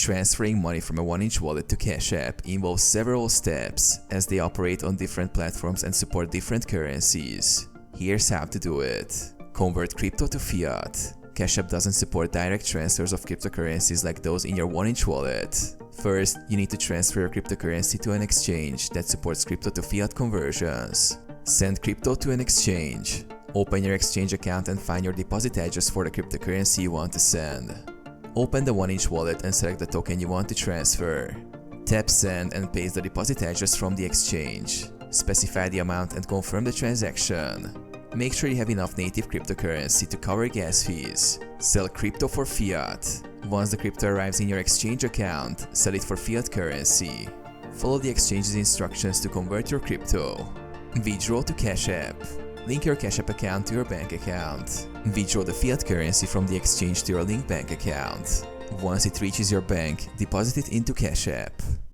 Transferring money from a 1inch wallet to Cash App involves several steps as they operate on different platforms and support different currencies. Here's how to do it. Convert crypto to fiat. Cash App doesn't support direct transfers of cryptocurrencies like those in your 1inch wallet. First, you need to transfer your cryptocurrency to an exchange that supports crypto to fiat conversions. Send crypto to an exchange. Open your exchange account and find your deposit address for the cryptocurrency you want to send. Open the 1inch wallet and select the token you want to transfer. Tap Send and paste the deposit address from the exchange. Specify the amount and confirm the transaction. Make sure you have enough native cryptocurrency to cover gas fees. Sell crypto for fiat. Once the crypto arrives in your exchange account, sell it for fiat currency. Follow the exchange's instructions to convert your crypto. Withdraw to Cash App. Link your Cash App account to your bank account. Withdraw the fiat currency from the exchange to your linked bank account. Once it reaches your bank, deposit it into Cash App.